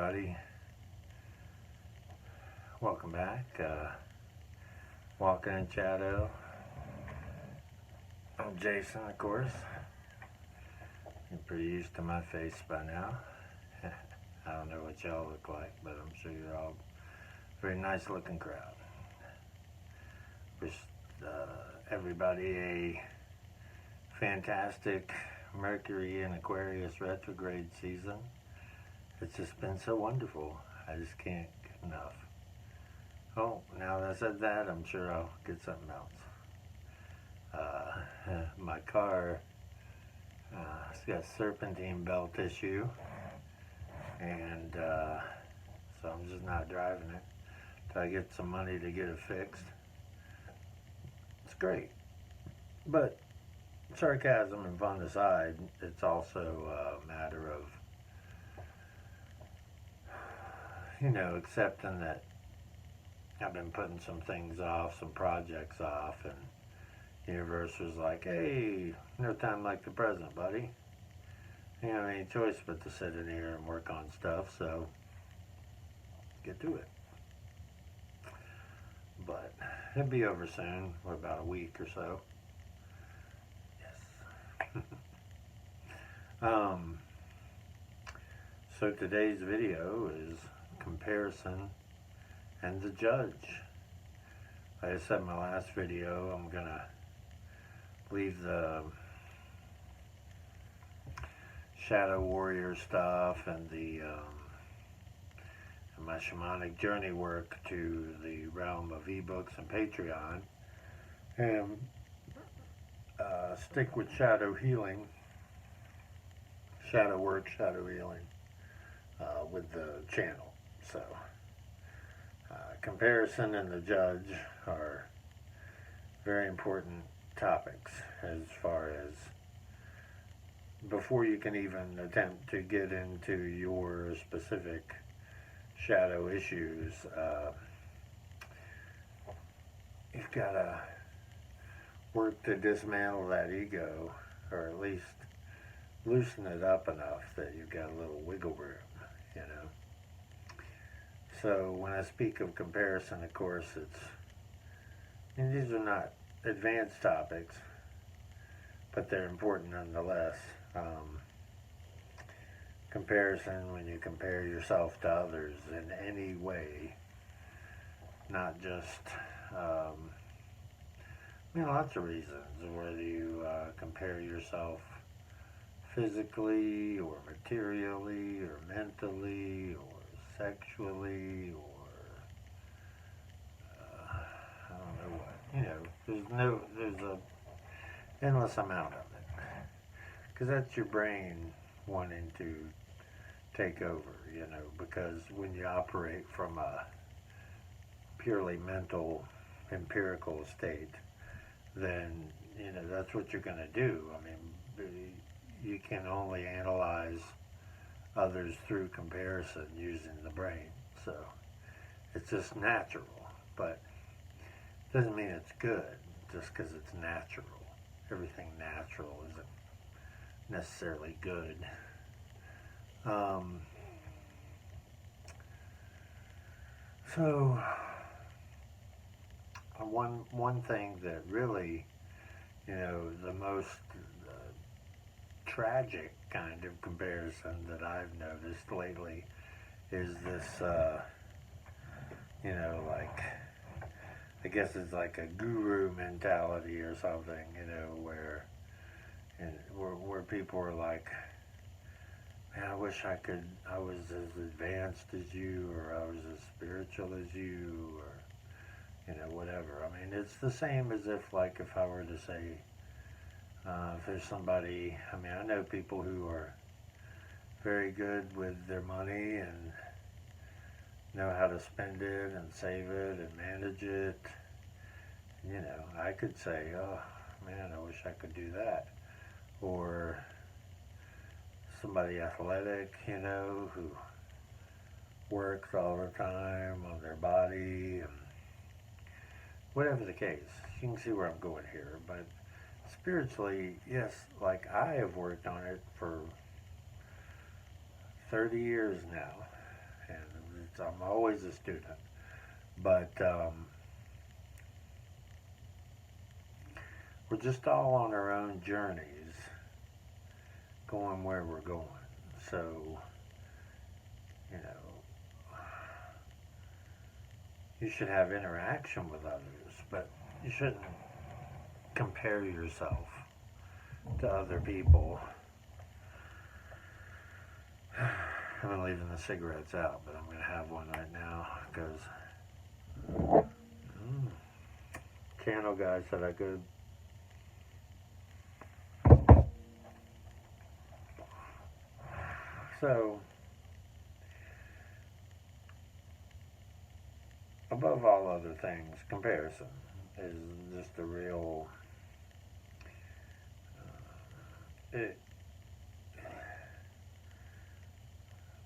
everybody. Welcome back. Walking in Shadow. I'm Jason, of course. You're pretty used to my face by now. I don't know what y'all look like, but I'm sure you're all a very nice looking crowd. Wish everybody a fantastic Mercury and Aquarius retrograde season. It's just been so wonderful. I just can't get enough. Oh, now that I said that, I'm sure I'll get something else. My car, it's got serpentine belt issue, and so I'm just not driving it till I get some money to get it fixed. It's great, but sarcasm and fun aside, it's also a matter of, accepting that I've been putting some things off, some projects off, and universe was like, hey, no time like the present, buddy. You don't have any choice but to sit in here and work on stuff, so get to it. But it'll be over soon, for about a week or so. Yes. So today's video is comparison and the judge. Like I said in my last video, I'm gonna leave the shadow warrior stuff and the and my shamanic journey work to the realm of ebooks and Patreon, and stick with shadow healing, shadow work, shadow healing with the channel. So comparison and the judge are very important topics as far as before you can even attempt to get into your specific shadow issues. You've got to work to dismantle that ego, or at least loosen it up enough that you've got a little wiggle room, So when I speak of comparison, of course, these are not advanced topics, but they're important nonetheless. Comparison, when you compare yourself to others in any way, not just, lots of reasons, whether you compare yourself physically or materially or mentally or sexually or I don't know what, there's a endless amount of it, because that's your brain wanting to take over, because when you operate from a purely mental, empirical state, then, that's what you're going to do. You can only analyze others through comparison using the brain, so it's just natural, but it doesn't mean it's good just because it's natural. Everything natural isn't necessarily good. So one thing that really, the most tragic kind of comparison that I've noticed lately is this, I guess it's like a guru mentality or something, where people are like, man, I wish I was as advanced as you, or I was as spiritual as you, or, whatever. It's the same as if I were to say, if there's somebody, I know people who are very good with their money and know how to spend it and save it and manage it. I could say, oh man, I wish I could do that. Or somebody athletic, who works all the time on their body, and whatever the case. You can see where I'm going here, but spiritually, yes, I have worked on it for 30 years now, I'm always a student. But we're just all on our own journeys, going where we're going. So, you know, you should have interaction with others, but you shouldn't compare yourself to other people. I'm leaving the cigarettes out, but I'm going to have one right now because channel guy said I could. So, above all other things, comparison is just a real,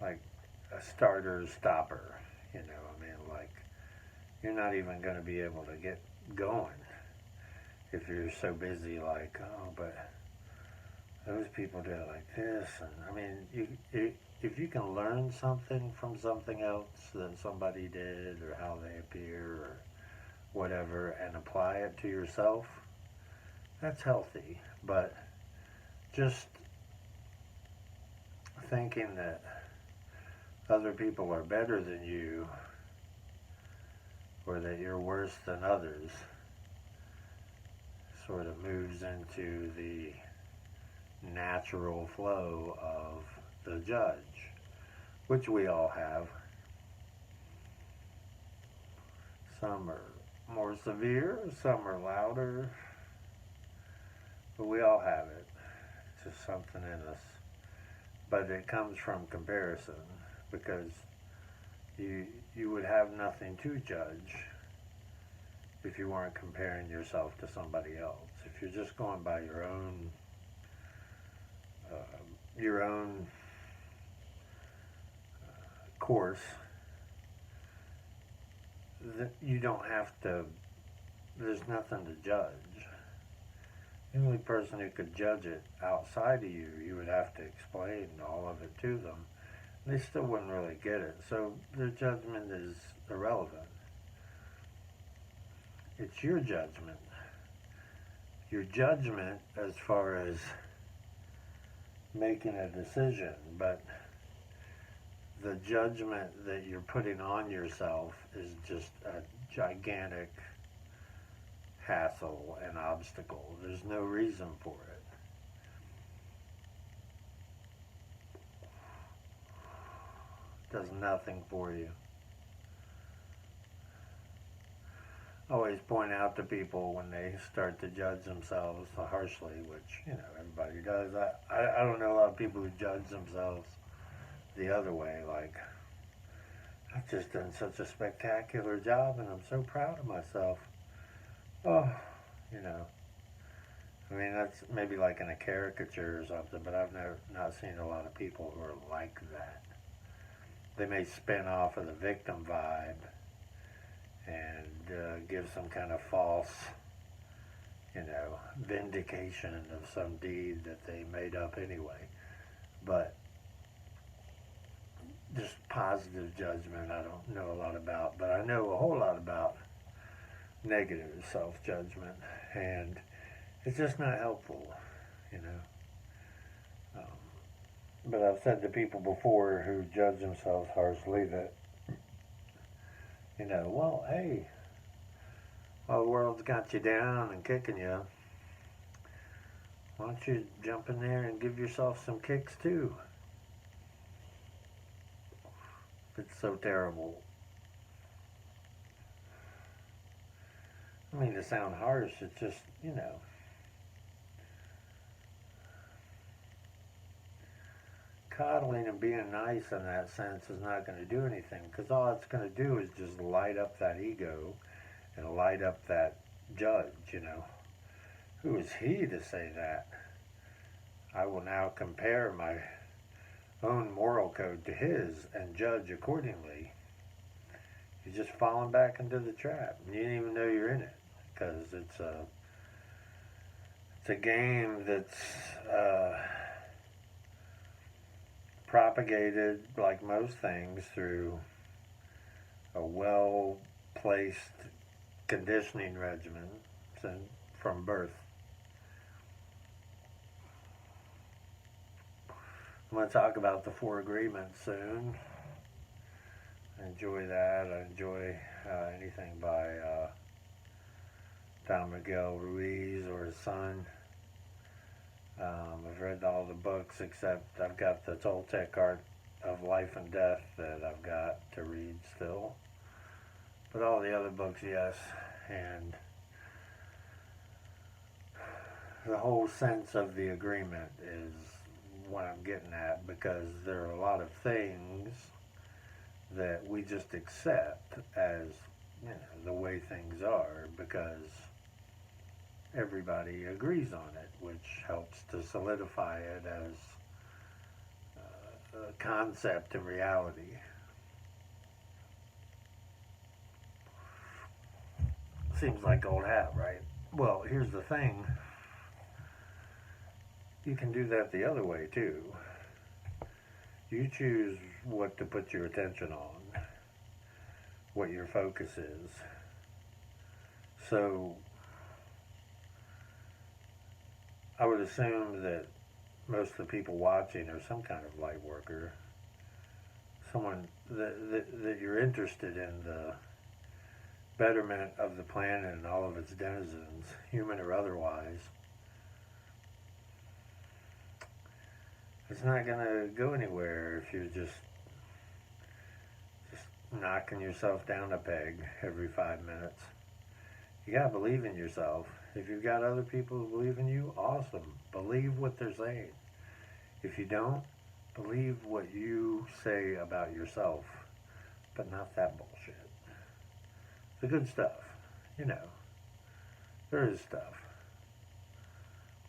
like a starter stopper, you know, I mean, like, you're not even going to be able to get going if you're so busy, like, oh, but those people did it like this, and I mean, if you can learn something from something else that somebody did, or how they appear, or whatever, and apply it to yourself, that's healthy. But just thinking that other people are better than you, or that you're worse than others, sort of moves into the natural flow of the judge, which we all have. Some are more severe, some are louder, but we all have it. It's just something in us. But it comes from comparison, because you would have nothing to judge if you weren't comparing yourself to somebody else. If you're just going by your own course, you don't have to, there's nothing to judge. The only person who could judge it outside of you, you would have to explain all of it to them. They still wouldn't really get it. So their judgment is irrelevant. It's your judgment. Your judgment as far as making a decision, but the judgment that you're putting on yourself is just a gigantic hassle and obstacle. There's no reason for it. Does nothing for you. I always point out to people when they start to judge themselves harshly, which, you know, everybody does. I don't know a lot of people who judge themselves the other way, like, I've just done such a spectacular job and I'm so proud of myself. Oh, you know. I mean, that's maybe like in a caricature or something, but I've not seen a lot of people who are like that. They may spin off of the victim vibe and give some kind of false, you know, vindication of some deed that they made up anyway. But just positive judgment I don't know a lot about, but I know a whole lot about negative self-judgment, and it's just not helpful, you know. But I've said to people before who judge themselves harshly that, you know, well, hey, while the world's got you down and kicking you, why don't you jump in there and give yourself some kicks too? It's so terrible. I mean, to sound harsh, it's just, you know, coddling and being nice in that sense is not going to do anything, because all it's going to do is just light up that ego and light up that judge, you know. Who is he to say that? I will now compare my own moral code to his and judge accordingly. You're just falling back into the trap. You didn't even know you're in it, because it's a game that's propagated, like most things, through a well-placed conditioning regimen from birth. I'm going to talk about the Four Agreements soon. I enjoy that. I enjoy anything by Don Miguel Ruiz or his son. I've read all the books except I've got the Toltec Art of Life and Death that I've got to read still. But all the other books, yes. And the whole sense of the agreement is what I'm getting at, because there are a lot of things that we just accept as, you know, the way things are because everybody agrees on it, which helps to solidify it as a concept and reality. Seems like old hat, right? Well, here's the thing. You can do that the other way too. You choose what to put your attention on, what your focus is. So I would assume that most of the people watching are some kind of light worker, someone that you're interested in the betterment of the planet and all of its denizens, human or otherwise. It's not going to go anywhere if you're just knocking yourself down a peg every 5 minutes. You got to believe in yourself. If you've got other people who believe in you, awesome. Believe what they're saying. If you don't, believe what you say about yourself, but not that bullshit. The good stuff, you know. There is stuff.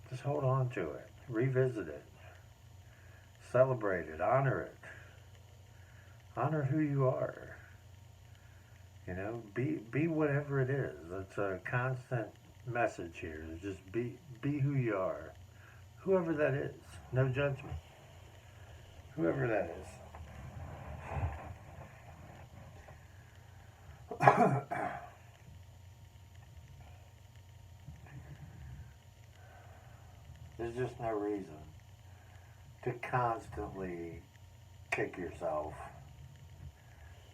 Just hold on to it. Revisit it. Celebrate it. Honor it. Honor who you are. You know, be whatever it is. It's a constant message here. Just be who you are. Whoever that is. No judgment. Whoever that is. There's just no reason to constantly kick yourself.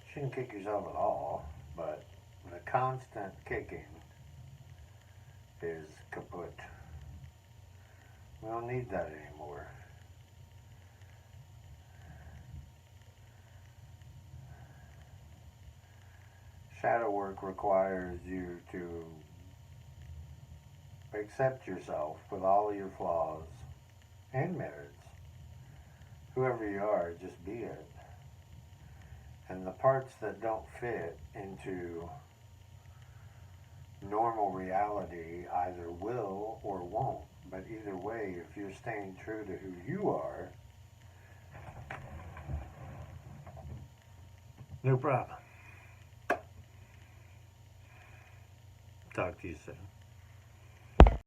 You shouldn't kick yourself at all, but the constant kicking is kaput. We don't need that anymore. Shadow work requires you to accept yourself with all your flaws and merits. Whoever you are, just be it. And the parts that don't fit into normal reality either will or won't. But either way, if you're staying true to who you are, no problem. Talk to you soon.